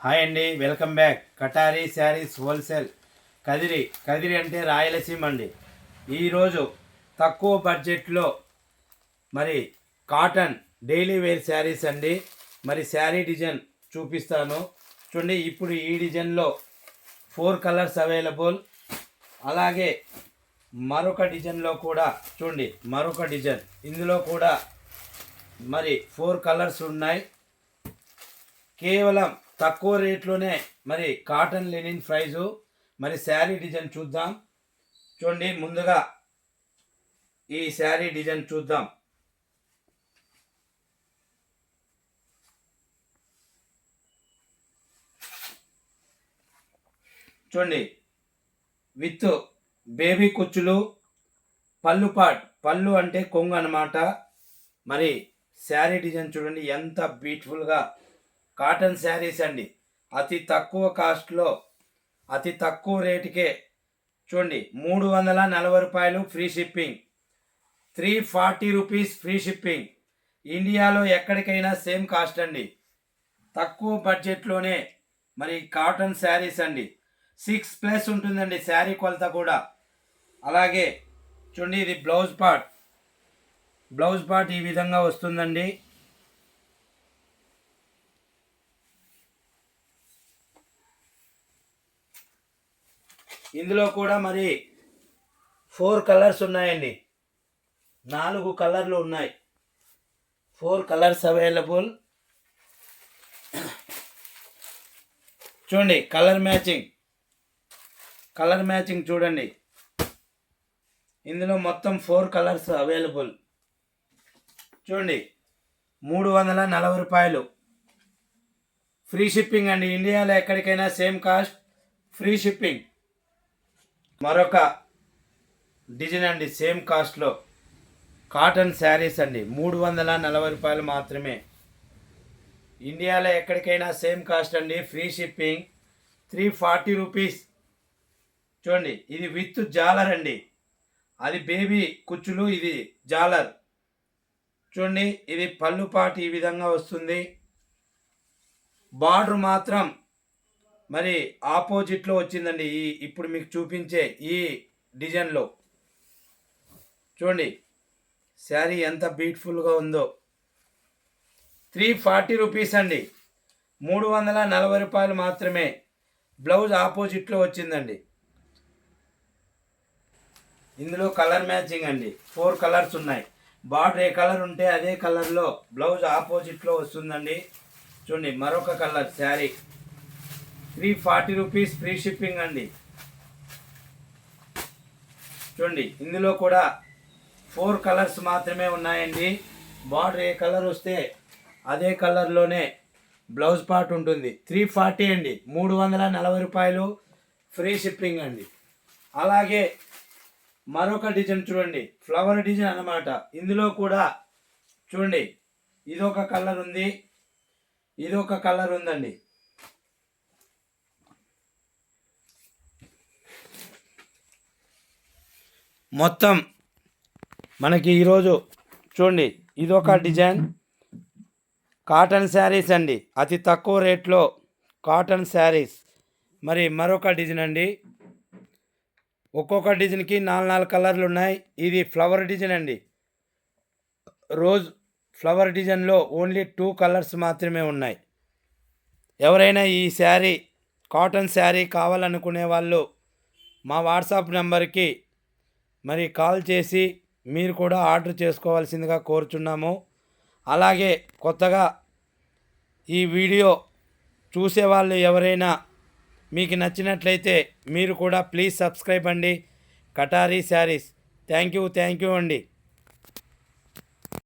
Hi అండి, welcome back. కటారీ saris wholesale Kadiri అంటే రాయలసీమ అండి. ఈరోజు తక్కువ బడ్జెట్లో మరి కాటన్ డైలీ వేర్ శారీస్ అండి. మరి శారీ డిజైన్ చూపిస్తాను చూడండి. ఇప్పుడు ఈ డిజైన్లో 4 కలర్స్ అవైలబుల్. అలాగే మరొక డిజైన్లో కూడా చూడండి, మరొక డిజైన్ ఇందులో కూడా మరి 4 కలర్స్ ఉన్నాయి. కేవలం తక్కువ రేట్లోనే మరి కాటన్ లెనిన్ ప్రైజు. మరి శారీ డిజైన్ చూద్దాం చూడండి. ముందుగా ఈ శారీ డిజైన్ చూద్దాం. చూడండి, విత్ బేబీ కుచ్చులు, పళ్ళు అంటే కొంగు అన్నమాట. మరి శారీ డిజైన్ చూడండి ఎంత బ్యూటిఫుల్గా. కాటన్ శారీస్ అండి, అతి తక్కువ కాస్ట్లో అతి తక్కువ రేటుకే చూడండి. 340 రూపాయలు free shipping, 340 rupees free shipping. ఇండియాలో ఎక్కడికైనా సేమ్ కాస్ట్ అండి. తక్కువ బడ్జెట్లోనే మరి కాటన్ శారీస్ అండి. 6+ ఉంటుందండి శారీ కొలత కూడా. అలాగే చూడండి, ఇది బ్లౌజ్ పార్ట్ ఈ విధంగా వస్తుందండి. ఇందులో కూడా మరి 4 కలర్స్ ఉన్నాయండి. 4 కలర్లు ఉన్నాయి. 4 కలర్స్ అవైలబుల్. చూడండి, కలర్ మ్యాచింగ్ చూడండి. ఇందులో మొత్తం 4 కలర్స్ అవైలబుల్. చూడండి, 340 రూపాయలు ఫ్రీ షిప్పింగ్ అండి. ఇండియాలో ఎక్కడికైనా సేమ్ కాస్ట్, ఫ్రీ షిప్పింగ్. మరొక డిజైన్ అండి, సేమ్ కాస్ట్లో కాటన్ శారీస్ అండి. 340 రూపాయలు మాత్రమే. ఇండియాలో ఎక్కడికైనా సేమ్ కాస్ట్ అండి, ఫ్రీ షిప్పింగ్. 340 రూపీస్. చూడండి, ఇది విత్ జాలర్ అండి. అది బేబీ కుచ్చులు, ఇది జాలర్. చూడండి, ఇది పళ్ళు పాటు ఈ విధంగా వస్తుంది. బార్డర్ మాత్రం మరి ఆపోజిట్లో వచ్చిందండి. ఇప్పుడు మీకు చూపించే ఈ డిజైన్లో చూడండి శారీ ఎంత బ్యూటిఫుల్గా ఉందో. 340 రూపీస్ అండి, 340 రూపాయలు మాత్రమే. బ్లౌజ్ ఆపోజిట్లో వచ్చిందండి. ఇందులో కలర్ మ్యాచింగ్ అండి. 4 కలర్స్ ఉన్నాయి. బార్డర్ ఏ కలర్ ఉంటే అదే కలర్లో బ్లౌజ్ ఆపోజిట్లో వస్తుందండి. చూడండి, మరొక colour sari. 340 rupees free shipping అండి. చూడండి, ఇందులో కూడా 4 కలర్స్ మాత్రమే ఉన్నాయండి. బార్డర్ ఏ కలర్ వస్తే అదే కలర్లోనే బ్లౌజ్ పార్ట్ ఉంటుంది. 340 అండి, 340 రూపాయలు ఫ్రీ షిప్పింగ్ అండి. అలాగే మరొక డిజైన్ చూడండి, ఫ్లవర్ డిజైన్ అన్నమాట. ఇందులో కూడా చూడండి, ఇదొక కలర్ ఉంది, ఇదొక కలర్ ఉందండి. మొత్తం మనకి ఈరోజు చూడండి, ఇదొక డిజైన్ కాటన్ శారీస్ అండి. అతి తక్కువ రేట్లో కాటన్ శారీస్. మరి మరొక డిజైన్ అండి. ఒక్కొక్క డిజైన్కి 4 కలర్లు ఉన్నాయి. ఇది ఫ్లవర్ డిజైన్ అండి. రోజ్ ఫ్లవర్ డిజైన్లో ఓన్లీ 2 కలర్స్ మాత్రమే ఉన్నాయి. ఎవరైనా ఈ శారీ కాటన్ శారీ కావాలనుకునే వాళ్ళు మా వాట్సాప్ నెంబర్కి మరి కాల్ చేసి మీరు కూడా ఆర్డర్ చేసుకోవాల్సిందిగా కోరుచున్నాము. అలాగే కొత్తగా ఈ వీడియో చూసేవాళ్ళు ఎవరైనా మీకు నచ్చినట్లయితే మీరు కూడా ప్లీజ్ సబ్స్క్రైబ్ అండి, కటారీ శారీస్. థ్యాంక్ యూ అండి.